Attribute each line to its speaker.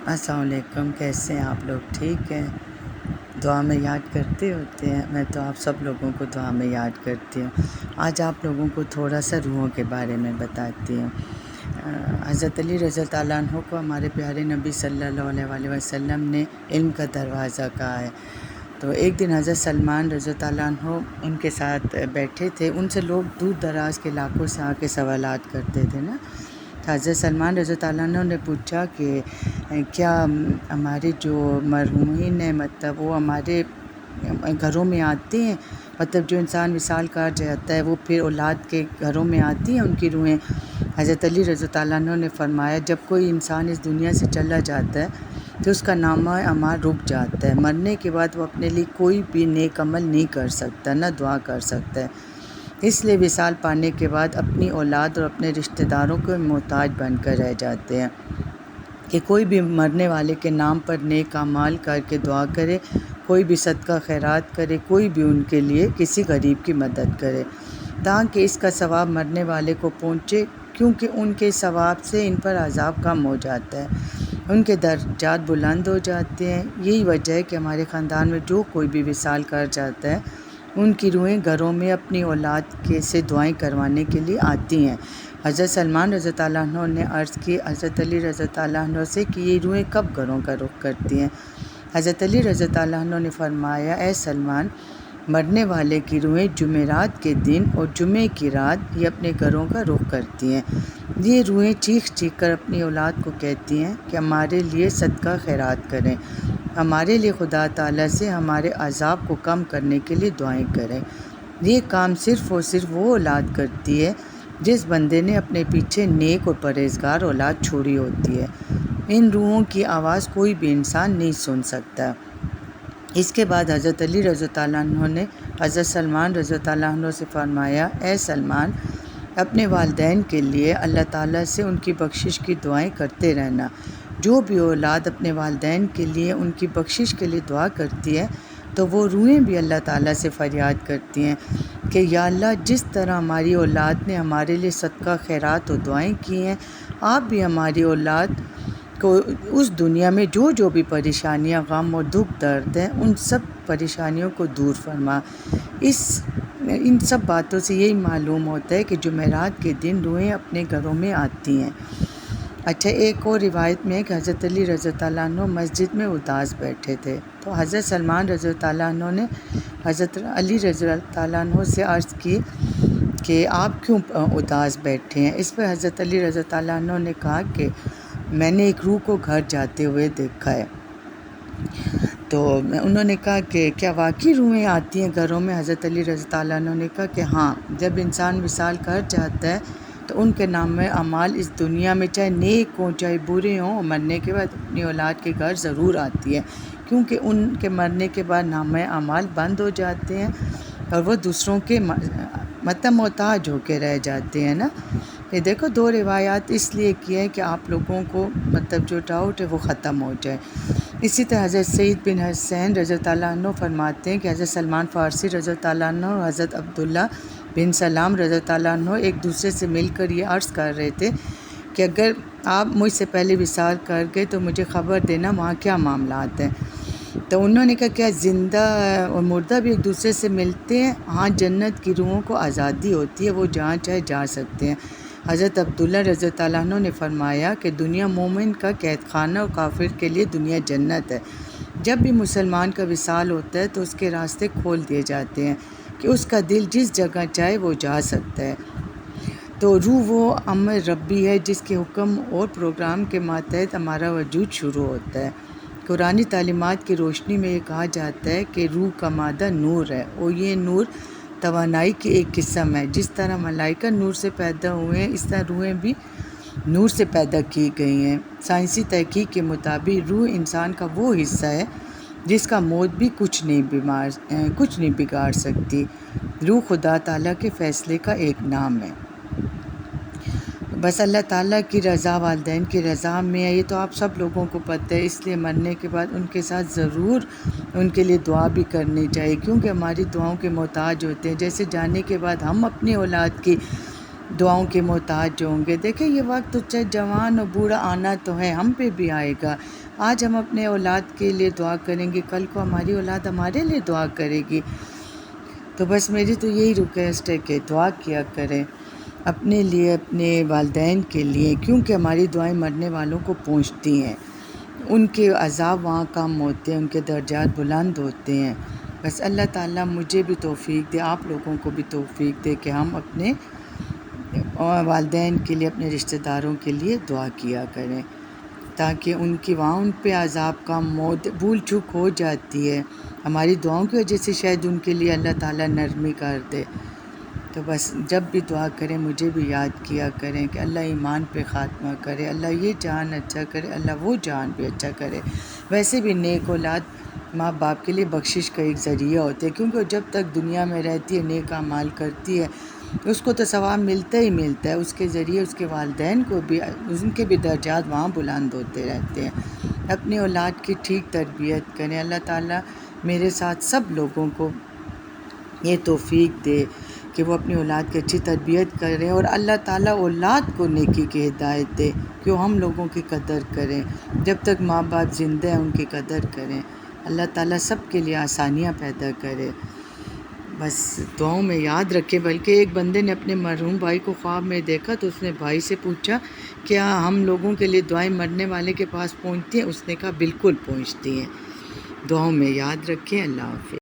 Speaker 1: السلام علیکم، کیسے ہیں آپ لوگ؟ ٹھیک ہیں؟ دعا میں یاد کرتے ہوتے ہیں؟ میں تو آپ سب لوگوں کو دعا میں یاد کرتی ہوں۔ آج آپ لوگوں کو تھوڑا سا روحوں کے بارے میں بتاتی ہوں۔ حضرت علی رضی اللہ تعالیٰ عنہ کو ہمارے پیارے نبی صلی اللہ علیہ وآلہ وسلم نے علم کا دروازہ کہا ہے۔ تو ایک دن حضرت سلمان رضی اللہ تعالیٰ عنہ ان کے ساتھ بیٹھے تھے، ان سے لوگ دور دراز کے علاقوں سے آ کے سوالات کرتے تھے نا۔ حضرت سلمان رضی اللہ تعالیٰ عنہ نے پوچھا کہ کیا ہمارے جو مرحومین ہیں مطلب وہ ہمارے گھروں میں آتے ہیں، مطلب جو انسان وصال کر جاتا ہے وہ پھر اولاد کے گھروں میں آتی ہیں ان کی روحیں؟ حضرت علی رضی تعالیٰ عنہ نے فرمایا جب کوئی انسان اس دنیا سے چلا جاتا ہے تو اس کا نامہ اعمال رک جاتا ہے، مرنے کے بعد وہ اپنے لیے کوئی بھی نیک عمل نہیں کر سکتا، نہ دعا کر سکتا ہے۔ اس لیے وصال پانے کے بعد اپنی اولاد اور اپنے رشتہ داروں کو محتاج بن کر رہ جاتے ہیں کہ کوئی بھی مرنے والے کے نام پر نیک اعمال کر کے دعا کرے، کوئی بھی صدقہ خیرات کرے، کوئی بھی ان کے لیے کسی غریب کی مدد کرے تاکہ اس کا ثواب مرنے والے کو پہنچے، کیونکہ ان کے ثواب سے ان پر عذاب کم ہو جاتا ہے، ان کے درجات بلند ہو جاتے ہیں۔ یہی وجہ ہے کہ ہمارے خاندان میں جو کوئی بھی وصال کر جاتا ہے ان کی روحیں گھروں میں اپنی اولاد سے دعائیں کروانے کے لیے آتی ہیں۔ حضرت سلمان رضی اللہ عنہ نے عرض کی حضرت علی رضی اللہ عنہ سے کہ یہ روحیں کب گھروں کا رخ کرتی ہیں؟ حضرت علی رضی اللہ عنہ نے فرمایا، اے سلمان، مرنے والے کی روحیں جمعرات کے دن اور جمعے کی رات یہ اپنے گھروں کا رخ کرتی ہیں۔ یہ روحیں چیخ چیخ کر اپنی اولاد کو کہتی ہیں کہ ہمارے لیے صدقہ خیرات کریں، ہمارے لیے خدا تعالیٰ سے ہمارے عذاب کو کم کرنے کے لیے دعائیں کریں۔ یہ کام صرف اور صرف وہ اولاد کرتی ہے جس بندے نے اپنے پیچھے نیک اور پرہیزگار اولاد چھوڑی ہوتی ہے۔ ان روحوں کی آواز کوئی بھی انسان نہیں سن سکتا۔ اس کے بعد حضرت علی رضی اللہ عنہ نے حضرت سلمان رضی اللہ عنہ سے فرمایا، اے سلمان، اپنے والدین کے لیے اللہ تعالیٰ سے ان کی بخشش کی دعائیں کرتے رہنا۔ جو بھی اولاد اپنے والدین کے لیے ان کی بخشش کے لیے دعا کرتی ہے تو وہ روحیں بھی اللہ تعالیٰ سے فریاد کرتی ہیں کہ یا اللہ، جس طرح ہماری اولاد نے ہمارے لیے صدقہ خیرات و دعائیں کی ہیں، آپ بھی ہماری اولاد کو اس دنیا میں جو بھی پریشانیاں، غم اور دکھ درد ہیں ان سب پریشانیوں کو دور فرما۔ ان سب باتوں سے یہی معلوم ہوتا ہے کہ جمعرات کے دن روحیں اپنے گھروں میں آتی ہیں۔ اچھا، ایک اور روایت میں ہے کہ حضرت علی رضی اللہ عنہ مسجد میں اداس بیٹھے تھے تو حضرت سلمان رضی اللہ عنہ نے حضرت علی رضی اللہ عنہ سے عرض کی کہ آپ کیوں اداس بیٹھے ہیں؟ اس پہ حضرت علی رضی اللہ عنہ نے کہا کہ میں نے ایک روح کو گھر جاتے ہوئے دیکھا ہے۔ تو انہوں نے کہا کہ کیا واقعی روحیں آتی ہیں گھروں میں؟ حضرت علی رضی اللہ عنہ نے کہا کہ ہاں، جب انسان وصال کر جاتا ہے تو ان کے نام اعمال اس دنیا میں چاہے نیک ہوں چاہے برے ہوں، مرنے کے بعد اپنی اولاد کے گھر ضرور آتی ہے، کیونکہ ان کے مرنے کے بعد نامہ اعمال بند ہو جاتے ہیں اور وہ دوسروں کے مطلب محتاج ہو کے رہ جاتے ہیں نا۔ یہ دیکھو، دو روایات اس لیے کی ہے کہ آپ لوگوں کو مطلب جو ڈاؤٹ ہے وہ ختم ہو جائے۔ اسی طرح حضرت سعید بن حسین رضی اللہ عنہ فرماتے ہیں کہ حضرت سلمان فارسی رضی اللہ عنہ اور حضرت عبداللہ بن سلام رضی اللہ عنہ ایک دوسرے سے مل کر یہ عرض کر رہے تھے کہ اگر آپ مجھ سے پہلے وصال کر گئے تو مجھے خبر دینا وہاں کیا معاملات ہیں۔ تو انہوں نے کہا کیا زندہ اور مردہ بھی ایک دوسرے سے ملتے ہیں؟ ہاں، جنت کی روحوں کو آزادی ہوتی ہے، وہ جہاں چاہے جا سکتے ہیں۔ حضرت عبداللہ رضی اللہ عنہ نے فرمایا کہ دنیا مومن کا قید خانہ اور کافر کے لیے دنیا جنت ہے۔ جب بھی مسلمان کا وصال ہوتا ہے تو اس کے راستے کھول دیے جاتے ہیں کہ اس کا دل جس جگہ چاہے وہ جا سکتا ہے۔ تو روح وہ امر ربی ہے جس کے حکم اور پروگرام کے ماتحت ہمارا وجود شروع ہوتا ہے۔ قرآنی تعلیمات کی روشنی میں یہ کہا جاتا ہے کہ روح کا مادہ نور ہے اور یہ نور توانائی کی ایک قسم ہے۔ جس طرح ملائکہ نور سے پیدا ہوئے ہیں، اس طرح روحیں بھی نور سے پیدا کی گئی ہیں۔ سائنسی تحقیق کے مطابق روح انسان کا وہ حصہ ہے جس کا موت بھی کچھ نہیں بگاڑ سکتی۔ روح خدا تعالیٰ کے فیصلے کا ایک نام ہے۔ بس اللہ تعالیٰ کی رضا والدین کی رضا میں ہے، یہ تو آپ سب لوگوں کو پتہ ہے، اس لیے مرنے کے بعد ان کے ساتھ ضرور ان کے لیے دعا بھی کرنی چاہیے، کیونکہ ہماری دعاؤں کے محتاج ہوتے ہیں۔ جیسے جانے کے بعد ہم اپنی اولاد کی دعاؤں کے محتاج ہوں گے۔ دیکھیں، یہ وقت تو چاہے جوان اور بوڑھا آنا تو ہے، ہم پہ بھی آئے گا۔ آج ہم اپنے اولاد کے لیے دعا کریں گے، کل کو ہماری اولاد ہمارے لیے دعا کرے گی۔ تو بس میری تو یہی ریکویسٹ ہے کہ دعا کیا کریں اپنے لیے، اپنے والدین کے لیے، کیونکہ ہماری دعائیں مرنے والوں کو پہنچتی ہیں، ان کے عذاب وہاں کم ہوتے ہیں، ان کے درجات بلند ہوتے ہیں۔ بس اللہ تعالیٰ مجھے بھی توفیق دے، آپ لوگوں کو بھی توفیق دے کہ ہم اپنے والدین کے لیے، اپنے رشتہ داروں کے لیے دعا کیا کریں، تاکہ ان کی وہاں ان پہ عذاب کم ہو، بھول چوک ہو جاتی ہے ہماری دعاؤں کی وجہ سے، شاید ان کے لیے اللہ تعالیٰ نرمی کر دے۔ تو بس جب بھی دعا کریں مجھے بھی یاد کیا کریں کہ اللہ ایمان پہ خاتمہ کرے، اللہ یہ جان اچھا کرے، اللہ وہ جان بھی اچھا کرے۔ ویسے بھی نیک اولاد ماں باپ کے لیے بخشش کا ایک ذریعہ ہوتے ہیں، کیونکہ جب تک دنیا میں رہتی ہے نیک اعمال کرتی ہے اس کو تو ثواب ملتا ہی ملتا ہے، اس کے ذریعے اس کے والدین کو بھی، ان کے بھی درجات وہاں بلند ہوتے رہتے ہیں۔ اپنی اولاد کی ٹھیک تربیت کریں، اللہ تعالیٰ میرے ساتھ سب لوگوں کو یہ توفیق دے کہ وہ اپنی اولاد کی اچھی تربیت کریں، اور اللہ تعالیٰ اولاد کو نیکی کی ہدایت دے کہ وہ ہم لوگوں کی قدر کریں، جب تک ماں باپ زندہ ہیں ان کی قدر کریں۔ اللہ تعالیٰ سب کے لیے آسانیاں پیدا کرے۔ بس دعاؤں میں یاد رکھے۔ بلکہ ایک بندے نے اپنے مرحوم بھائی کو خواب میں دیکھا تو اس نے بھائی سے پوچھا کیا ہم لوگوں کے لیے دعائیں مرنے والے کے پاس پہنچتی ہیں؟ اس نے کہا بالکل پہنچتی ہیں۔ دعاؤں میں یاد رکھیں۔ اللہ حافظ۔